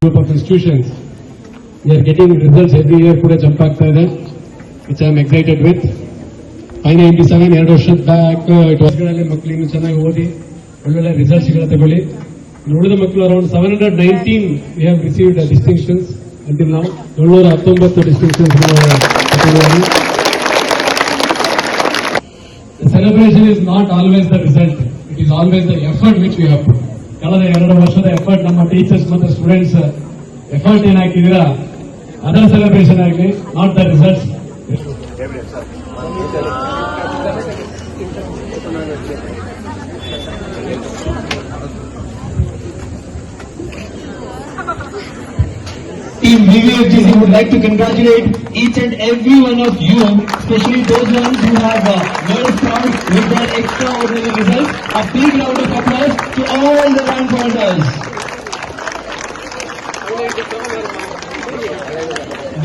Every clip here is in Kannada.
Group of institutions, they are getting results every year ಕೂಡ ಜಂಪ್ ಆಗ್ತಾ ಇದೆ, which I am excited with. 597 2 ವರ್ಷದ ಬ್ಯಾಕ್ ವರ್ಷಗಳಲ್ಲಿ ಮಕ್ಕಳು ಇನ್ನೂ ಚೆನ್ನಾಗಿ ಓದಿ ಒಳ್ಳೊಳ್ಳೆ ರಿಸಲ್ಟ್ಸ್ಗಳ ತಗೊಳ್ಳಿ. ಉಳಿದ ಮಕ್ಕಳು around 719 we have received distinctions until now. 719 distinctions. The celebration is not always the result, it is always the effort which we have put. ಕಳೆದ 2 ವರ್ಷದ ಎಫರ್ಟ್, ನಮ್ಮ ಟೀಚರ್ಸ್ ಮತ್ತು ಸ್ಟೂಡೆಂಟ್ಸ್ ಎಫರ್ಟ್ ಏನ್ ಹಾಕಿದೀರಾ ಅದರ ಸೆಲೆಬ್ರೇಷನ್ ಆಗಲಿ, not the results. Team VVFGC would like to congratulate each and every one of you, especially those ones who have made us proud with their extraordinary results. A big round of applause to all the rank holders.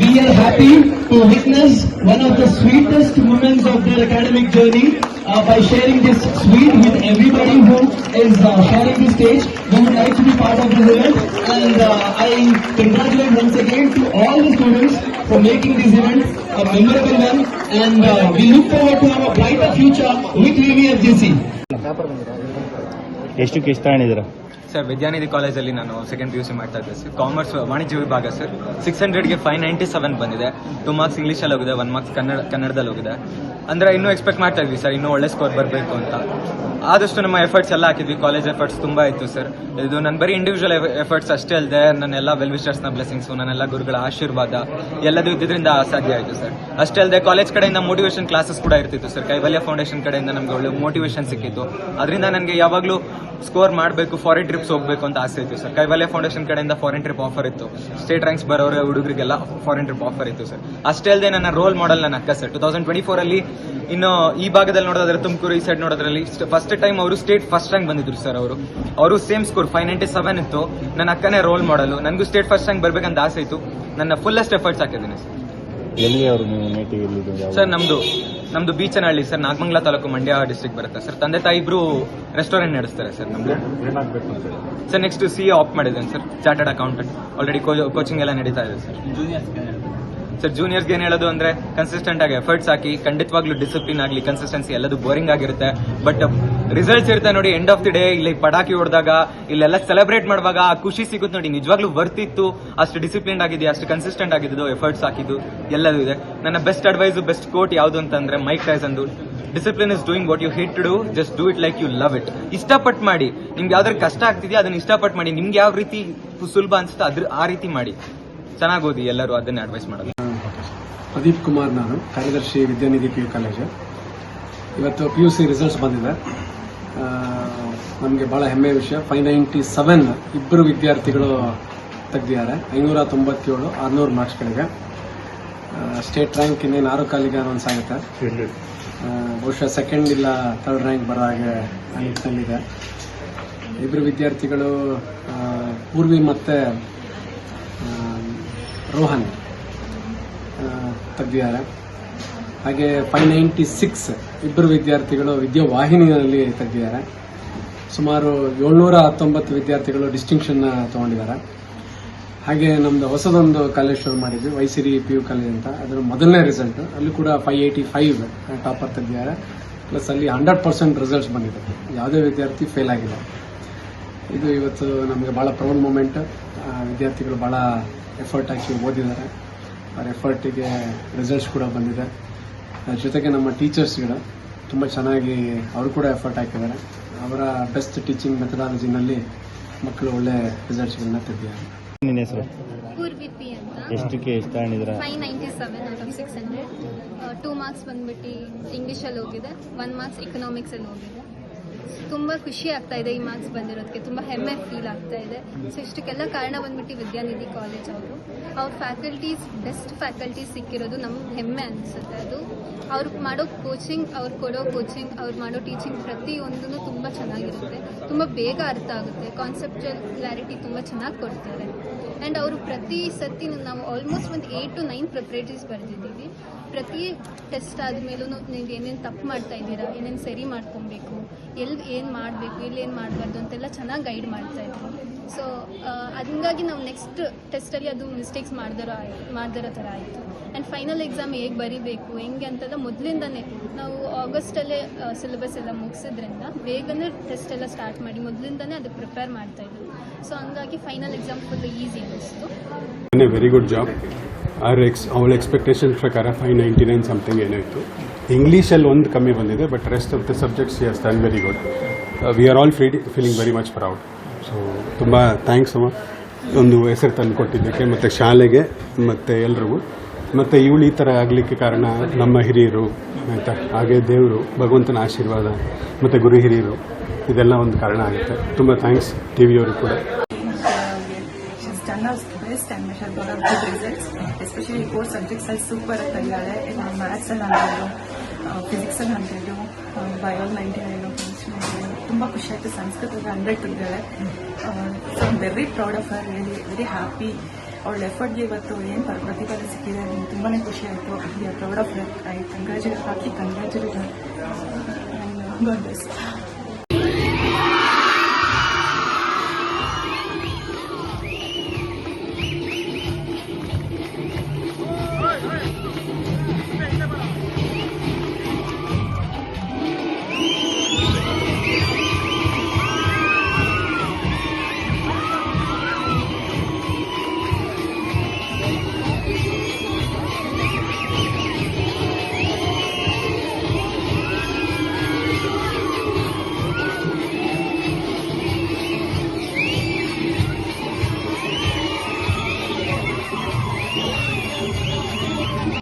We are happy to witness one of the sweetest moments of their academic journey by sharing this sweet with everybody who is sharing the stage. We would like to be part of this event, and I congratulate once again to all the students for making this event a memorable one, and we look forward to have a brighter future with VVFGC. ಎಷ್ಟಕ್ಕೆ ಇಷ್ಟ ಆಗಿದ್ದೀರಾ ಸರ್? ವಿದ್ಯಾನಿಧಿ ಕಾಲೇಜಲ್ಲಿ ನಾನು ಸೆಕೆಂಡ್ PUC ಮಾಡ್ತಾ ಇದ್ದೆ ಸರ್. ಕಾಮರ್ಸ್ ವಾಣಿಜ್ಯ ವಿಭಾಗ ಸರ್. 600ಗೆ 597 ಬಂದಿದೆ. 2 ಮಾರ್ಕ್ಸ್ ಇಂಗ್ಲೀಷಲ್ಲಿ ಹೋಗಿದೆ, 1 ಮಾರ್ಕ್ಸ್ ಕನ್ನಡದಲ್ಲಿ ಹೋಗಿದೆ. ಅಂದ್ರೆ ಇನ್ನೂ ಎಕ್ಸ್ಪೆಕ್ಟ್ ಮಾಡ್ತಾ ಇದ್ವಿ ಸರ್, ಇನ್ನೂ ಒಳ್ಳೆ ಸ್ಕೋರ್ ಬರಬೇಕು ಅಂತ. ಆದಷ್ಟು ನಮ್ಮ ಎಫರ್ಟ್ಸ್ ಎಲ್ಲ ಹಾಕಿದ್ವಿ, ಕಾಲೇಜ್ ಎಫರ್ಟ್ಸ್ ತುಂಬಾ ಇತ್ತು ಸರ್. ಇದು ನನ್ನ ಬರೀ ಇಂಡಿವಿಜುವಲ್ ಎಫರ್ಟ್ಸ್ ಅಷ್ಟೇ ಅಲ್ಲದೆ ನನ್ನೆಲ್ಲ ವೆಲ್ ವಿಶರ್ಸ್ನ ಬ್ಲೆಸಿಂಗ್ಸು, ನನ್ನೆಲ್ಲ ಗುರುಗಳ ಆಶೀರ್ವಾದ ಎಲ್ಲದೂ ಇದ್ದಿದ್ರಿಂದ ಸಾಧ್ಯ ಆಯಿತು ಸರ್. ಅಷ್ಟೇ ಅಲ್ಲದೆ ಕಾಲೇಜ್ ಕಡೆಯಿಂದ ಮೋಟಿವೇಶನ್ ಕ್ಲಾಸಸ್ ಕೂಡ ಇರ್ತಿತ್ತು ಸರ್. ಕೈವಲ್ಯ ಫೌಂಡೇಶನ್ ಕಡೆಯಿಂದ ನಮಗೆ ಒಳ್ಳೆ ಮೋಟಿವೇಶನ್ ಸಿಕ್ಕಿತ್ತು. ಅದರಿಂದ ನನಗೆ ಯಾವಾಗಲೂ ಸ್ಕೋರ್ ಮಾಡಬೇಕು, ಫಾರಿನ್ ಟ್ರಿಪ್ಸ್ ಹೋಗಬೇಕು ಅಂತ ಆಸೆ ಇತ್ತು ಸರ್. ಕೈವಲ್ಯ ಫೌಂಡೇಶನ್ ಕಡೆಯಿಂದ ಫಾರಿನ್ ಟ್ರಿಪ್ ಆಫರ್ ಇತ್ತು. ಸ್ಟೇಟ್ ರ್ಯಾಂಕ್ಸ್ ಬರೋರ ಹುಡುಗರಿಗೆಲ್ಲ ಫಾರಿನ್ ಟ್ರಿಪ್ ಆಫರ್ ಇತ್ತು ಸರ್. ಅಷ್ಟೇ ಅಲ್ಲದೆ ನನ್ನ ರೋಲ್ ಮಾಡೆಲ್ ನನ್ನ ಅಕ್ಕ ಸರ್. 2024 ಅಲ್ಲಿ ಇನ್ನು ಈ ಭಾಗದಲ್ಲಿ ನೋಡೋದಾದ್ರೆ ತುಮಕೂರು ಈ ಸೈಡ್ ನೋಡೋದ್ರಲ್ಲಿ ಫಸ್ಟ್ ಟೈಮ್ ಅವರು ಸ್ಟೇಟ್ ಫಸ್ಟ್ ರ್ಯಾಂಕ್ ಬಂದಿದ್ರು ಸರ್. ಅವರು ಸೇಮ್ ಸ್ಕೋರ್ 597 ಇತ್ತು. ನನ್ನ ಅಕ್ಕನೇ ರೋಲ್ ಮಾಡಲು. ನನಗೂ ಸ್ಟೇಟ್ ಫಸ್ಟ್ ರ್ಯಾಂಕ್ ಬರ್ಬೇಕಂತ ಆಸೆ ಇತ್ತು. ನನ್ನ ಫುಲ್ಲೆಸ್ಟ್ ಎಫರ್ಟ್ಸ್ ಹಾಕಿದ್ದೀನಿ ಸರ್. ಎಲ್ಲಿ ಅವರು ನೇಟಿವ್ ಸರ್? ನಮ್ದು ಬೀಚನಹಳ್ಳಿ ಸರ್, ನಾಗಮಂಗಲ ತಾಲೂಕು, ಮಂಡ್ಯ ಡಿಸ್ಟ್ರಿಕ್ಟ್ ಬರುತ್ತೆ ಸರ್. ತಂದೆ ತಾಯಿ ಇಬ್ರು ರೆಸ್ಟೋರೆಂಟ್ ನಡೆಸ್ತಾರೆ ಸರ್. ನಮ್ದು ಸರ್ ನೆಕ್ಸ್ಟ್ CA ಆಪ್ಟ್ ಮಾಡಿದ್ದೇನೆ sir, chartered accountant. Already coaching ಎಲ್ಲ ನಡೀತಾ ಇದೆ ಸರ್. ಸರ್ ಜೂನಿಯರ್ಸ್ಗೆ ಏನು ಹೇಳೋದು ಅಂದ್ರೆ ಕನ್ಸಿಸ್ಟೆಂಟ್ ಆಗಿ ಎಫರ್ಟ್ಸ್ ಹಾಕಿ, ಖಂಡಿತವಾಗ್ಲೂ ಡಿಸಿಪ್ಲಿನ್ ಆಗಲಿ, ಕನ್ಸಿಸ್ಟೆನ್ಸಿ ಎಲ್ಲದು ಬೋರಿಂಗ್ ಆಗಿರುತ್ತೆ, ಬಟ್ ರಿಸಲ್ಟ್ಸ್ ಇರುತ್ತೆ ನೋಡಿ. ಎಂಡ್ ಆಫ್ ದಿ ಡೇ ಇಲ್ಲಿ ಪಟಾಕಿ ಹೊಡೆದಾಗ, ಇಲ್ಲೆಲ್ಲ ಸೆಲೆಬ್ರೇಟ್ ಮಾಡುವಾಗ ಆ ಖುಷಿ ಸಿಗುತ್ತೆ ನೋಡಿ. ನಿಜವಾಗ್ಲೂ ವರ್ತ್ ಇತ್ತು, ಅಷ್ಟು ಡಿಸಿಪ್ಲಿನ್ ಆಗಿದೆ, ಅಷ್ಟು ಕನ್ಸಿಸ್ಟೆಂಟ್ ಆಗಿದ್ದು, ಎಫರ್ಟ್ಸ್ ಹಾಕಿದ್ದು ಎಲ್ಲದೂ ಇದೆ. ನನ್ನ ಬೆಸ್ಟ್ ಅಡ್ವೈಸ್, ಬೆಸ್ಟ್ ಕೋಟ್ ಯಾವುದು ಅಂತಂದ್ರೆ ಮೈಕ್ ಟೈಸನ್ದು, discipline is doing what you hate to do, just do it like you love it. ಇಷ್ಟಪಟ್ಟು ಮಾಡಿ. ನಿಮ್ಗೆ ಯಾವ್ದಾದ್ರು ಕಷ್ಟ ಆಗ್ತಿದೆಯಾ ಅದನ್ನ ಇಷ್ಟಪಟ್ಟು ಮಾಡಿ. ನಿಮ್ಗೆ ಯಾವ ರೀತಿ ಸುಲಭ ಅನ್ಸುತ್ತೋ ಆ ರೀತಿ ಮಾಡಿ. ಚೆನ್ನಾಗಿ ಓದಿ, ಎಲ್ಲರೂ ಅದನ್ನೇ ಅಡ್ವೈಸ್ ಮಾಡೋದು. ಪ್ರದೀಪ್ ಕುಮಾರ್, ನಾನು ಕಾರ್ಯದರ್ಶಿ ವಿದ್ಯಾನಿಧಿ PU ಕಾಲೇಜು. ಇವತ್ತು PUC ರಿಸಲ್ಟ್ಸ್ ಬಂದಿದೆ. ನಮಗೆ ಬಹಳ ಹೆಮ್ಮೆಯ ವಿಷಯ. 597 ಇಬ್ಬರು ವಿದ್ಯಾರ್ಥಿಗಳು ತೆಗೆದಿದ್ದಾರೆ. 597 600 ಮಾರ್ಕ್ಸ್ಗಳಿಗೆ. ಸ್ಟೇಟ್ ರ್ಯಾಂಕ್ ಇನ್ನೇನು 6 ಕಾಲಿಗೆ ಅನೌನ್ಸ್ ಆಗುತ್ತೆ. ಬಹುಶಃ ಸೆಕೆಂಡ್ ಇಲ್ಲ ಥರ್ಡ್ ರ್ಯಾಂಕ್ ಬರೋ ಹಾಗೆ ನಿಟ್ಟಿನಲ್ಲಿದೆ. ಇಬ್ಬರು ವಿದ್ಯಾರ್ಥಿಗಳು ಪೂರ್ವಿ ಮತ್ತು ರೋಹನ್ ತೆಗೆದಿದ್ದಾರೆ. ಹಾಗೆ 596 ಇಬ್ಬರು ವಿದ್ಯಾರ್ಥಿಗಳು ವಿದ್ಯಾವಾಹಿನಿಯಲ್ಲಿ ತೆಗೆದಿದ್ದಾರೆ. ಸುಮಾರು 719 ವಿದ್ಯಾರ್ಥಿಗಳು ಡಿಸ್ಟಿಂಕ್ಷನ್ ತಗೊಂಡಿದ್ದಾರೆ. ಹಾಗೆ ನಮ್ದು ಹೊಸದೊಂದು ಕಾಲೇಜ್ ಶುರು ಮಾಡಿದ್ವಿ, ವೈಸಿರಿ PU ಕಾಲೇಜ್ ಅಂತ. ಅದರ ಮೊದಲನೇ ರಿಸಲ್ಟ್ ಅಲ್ಲಿ ಕೂಡ 585 ಟಾಪರ್ ತೆಗೆದಿದ್ದಾರೆ. ಪ್ಲಸ್ ಅಲ್ಲಿ 100% ರಿಸಲ್ಟ್ಸ್ ಬಂದಿದೆ, ಯಾವುದೇ ವಿದ್ಯಾರ್ಥಿ ಫೇಲ್ ಆಗಿಲ್ಲ. ಇದು ಇವತ್ತು ನಮಗೆ ಭಾಳ ಪ್ರೌಡ್ ಮೂಮೆಂಟ್. ವಿದ್ಯಾರ್ಥಿಗಳು ಭಾಳ ಎಫರ್ಟ್ ಹಾಕಿ ಓದಿದ್ದಾರೆ, ಅವ್ರ ಎಫರ್ಟಿಗೆ ರಿಸಲ್ಟ್ಸ್ ಕೂಡ ಬಂದಿದೆ. ಜೊತೆಗೆ ನಮ್ಮ ಟೀಚರ್ಸ್ಗಳು ತುಂಬ ಚೆನ್ನಾಗಿ ಅವರು ಕೂಡ ಎಫರ್ಟ್ ಹಾಕಿದ್ದಾರೆ. ಅವರ ಬೆಸ್ಟ್ ಟೀಚಿಂಗ್ ಮೆಥಡಾಲಜಿನಲ್ಲಿ ಮಕ್ಕಳು ಒಳ್ಳೆ ರಿಸಲ್ಟ್ಸ್ಗಳನ್ನ ತೆಗೆದಿದ್ದಾರೆ. ನಿನ್ನ ಹೆಸರು? ಪೂರ್ವಿ ಪಿ ಅಂತ. ಎಷ್ಟಕ್ಕೆ ಎಷ್ಟು ತಗೊಂಡಿದ್ದೀರಾ? 597 ಔಟ್ ಆಫ್ 600. 2 ಮಾರ್ಕ್ಸ್ ಬಂದ್ಬಿಟ್ಟು ಇಂಗ್ಲೀಷಲ್ಲಿ ಹೋಗಿದೆ, 1 ಮಾರ್ಕ್ಸ್ ಎಕನಾಮಿಕ್ಸಲ್ಲಿ ಹೋಗಿದೆ. ತುಂಬ ಖುಷಿ ಆಗ್ತಾ ಇದೆ ಈ ಮಾರ್ಕ್ಸ್ ಬಂದಿರೋದಕ್ಕೆ, ತುಂಬ ಹೆಮ್ಮೆ ಫೀಲ್ ಆಗ್ತಾ ಇದೆ. ಸೊ ಇಷ್ಟಕ್ಕೆಲ್ಲ ಕಾರಣ ಬಂದ್ಬಿಟ್ಟು ವಿದ್ಯಾನಿಧಿ ಕಾಲೇಜ್ ಅವರು. ಅವ್ರ ಫ್ಯಾಕಲ್ಟೀಸ್ ಬೆಸ್ಟ್ ಫ್ಯಾಕಲ್ಟೀಸ್ ಸಿಕ್ಕಿರೋದು ನಮ್ಗೆ ಹೆಮ್ಮೆ ಅನಿಸುತ್ತೆ. ಅದು ಅವ್ರು ಮಾಡೋ ಕೋಚಿಂಗ್, ಅವ್ರು ಕೊಡೋ ಕೋಚಿಂಗ್, ಅವ್ರು ಮಾಡೋ ಟೀಚಿಂಗ್ ಪ್ರತಿಯೊಂದೂ ತುಂಬ ಚೆನ್ನಾಗಿರುತ್ತೆ, ತುಂಬ ಬೇಗ ಅರ್ಥ ಆಗುತ್ತೆ, ಕಾನ್ಸೆಪ್ಚುಯಲ್ ಕ್ಲಾರಿಟಿ ತುಂಬ ಚೆನ್ನಾಗಿ ಕೊಡ್ತಾರೆ. ಆ್ಯಂಡ್ ಅವರು ಪ್ರತಿ ಸತಿ ನಾವು ಆಲ್ಮೋಸ್ಟ್ ಒಂದು 8 to 9 ಪ್ರಿಪ್ರೇಟರೀಸ್ ಬರೆದಿದ್ದೀವಿ. ಪ್ರತಿ ಟೆಸ್ಟ್ ಆದಮೇಲೂ ನೀವು ಏನೇನು ತಪ್ಪು ಮಾಡ್ತಾ ಇದ್ದೀರಾ, ಏನೇನು ಸರಿ ಮಾಡ್ಕೊಬೇಕು, ಎಲ್ಲಿ ಏನು ಮಾಡಬೇಕು, ಎಲ್ಲಿ ಏನು ಮಾಡಬಾರ್ದು ಅಂತೆಲ್ಲ ಚೆನ್ನಾಗಿ ಗೈಡ್ ಮಾಡ್ತಾಯಿದ್ರು. ಸೊ ಹಂಗಾಗಿ ನಾವು ನೆಕ್ಸ್ಟ್ ಟೆಸ್ಟಲ್ಲಿ ಅದು ಮಿಸ್ಟೇಕ್ಸ್ ಮಾಡ್ದಿರೋ ಥರ ಆಯಿತು. ಆ್ಯಂಡ್ ಫೈನಲ್ ಎಕ್ಸಾಮ್ ಹೇಗೆ ಬರೀಬೇಕು ಹೆಂಗೆ ಅಂತೆಲ್ಲ ಮೊದಲಿಂದನೇ ನಾವು ಆಗಸ್ಟಲ್ಲೇ ಸಿಲೆಬಸ್ ಎಲ್ಲ ಮುಗಿಸಿದ್ರಿಂದ ಬೇಗನೆ ಟೆಸ್ಟ್ ಎಲ್ಲ ಸ್ಟಾರ್ಟ್ ಮಾಡಿ ಮೊದಲಿಂದನೇ ಅದಕ್ಕೆ ಪ್ರಿಪೇರ್ ಮಾಡ್ತಾಯಿದ್ರು. ಸೊ ಹಂಗಾಗಿ ಫೈನಲ್ ಎಕ್ಸಾಮ್ ಫುಲ್ ಈಸಿ ಅನ್ನಿಸ್ತು. Very good job. ಅವಳ ಎಕ್ಸ್ಪೆಕ್ಟೇಷನ್ ಪ್ರಕಾರ 599 ಸಮಥಿಂಗ್ ಏನೋ ಇತ್ತು. ಇಂಗ್ಲೀಷಲ್ಲಿ ಒಂದು ಕಮ್ಮಿ ಬಂದಿದೆ, but rest of the subjects he has done very good. We are all feeling very much proud. So ತುಂಬ ಥ್ಯಾಂಕ್ಸ್ ಅಮ್ಮ, ಒಂದು ಹೆಸರು ತಂದು ಕೊಟ್ಟಿದ್ದಕ್ಕೆ, ಮತ್ತು ಶಾಲೆಗೆ ಮತ್ತು ಎಲ್ರಿಗೂ. ಮತ್ತು ಇವಳು ಈ ಥರ ಆಗಲಿಕ್ಕೆ ಕಾರಣ ನಮ್ಮ ಹಿರಿಯರು ಆಯಿತಾ, ಹಾಗೆ ದೇವರು, ಭಗವಂತನ ಆಶೀರ್ವಾದ ಮತ್ತು ಗುರು ಹಿರಿಯರು, ಇದೆಲ್ಲ ಒಂದು ಕಾರಣ ಆಗುತ್ತೆ. ತುಂಬ ಥ್ಯಾಂಕ್ಸ್ ಟಿ ವಿಯವರು ಕೂಡ. She's done her best and she has got a good results. Especially core subjects are super ತೆಗೆದಾಳೆ. ಮ್ಯಾಥ್ಸ್ ಅಲ್ಲಿ 100, ಫಿಸಿಕ್ಸ್ ಅಲ್ಲಿ 100, ಬಯೋ 99. ತುಂಬ ಖುಷಿ ಆಯಿತು. ಸಂಸ್ಕೃತದಲ್ಲಿ 100 ತೆಗೆದಾಳೆ. So I am very proud of her, very happy. ಅವಳ ಎಫರ್ಟ್ಗೆ ಇವತ್ತು ಏನು ಪ್ರತಿಫಲ ಸಿಕ್ಕಿದೆ, ತುಂಬಾ ಖುಷಿ ಆಯಿತು. We are proud of her. I congratulate.